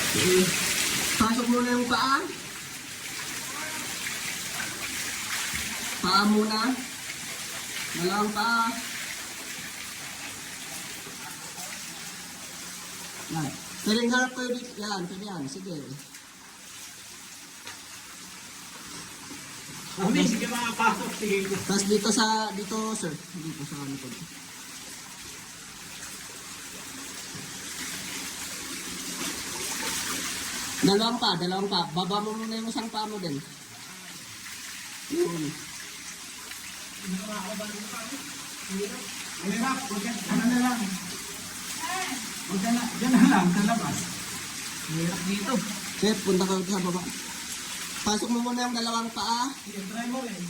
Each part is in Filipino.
Okay. Pasok muna yung paa. Paa muna. Dalawang paa. Yan. Pwedeng harap kayo dito. Yan, pwede yan. Sige. Mami, sige makapasok. Sige. Tapos dito sir. Dito sa likod. Dalawang pa. Baba mo muna yung isang paa mo din. Yun. Ano na lang. Huwag ka na, dyan na lang, sa labas. Hirap dito. Sir, punta ka sa baba. Pasok mo muna yung dalawang paa. Sige, try mo rin.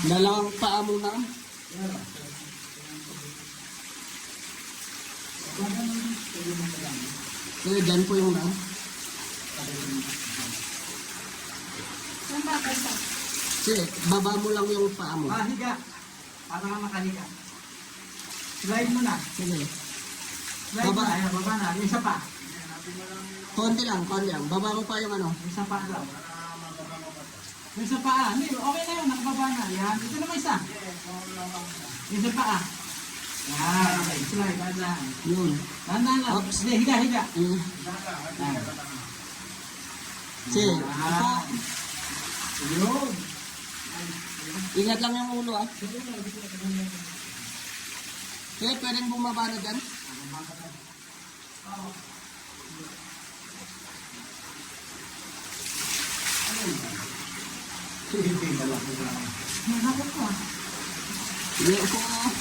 Dalawang paa muna. Kaya dyan po yung lang. Sige, baba mo lang yung paa mo. Higa. Para ka makahiga. Slide mo na. Sige. Slide Baba. na. Ayan, baba na. Yung isa pa. Konti lang. Baba mo pa yung ano. Yung isa pa lang. Yung isa pa. Hindi, okay na yun. Nakababa na. Yan. Ito naman isa. Yung isa pa. Yan. Okay. Slide. Dahan. Yun. Dahan lang. Oops. Hindi, higa. Mm. Yan. Sige. Ah. Yun. Ingat lang yung ulo ah. Sige, pwedeng bumaba na dyan. Sige, upo ka.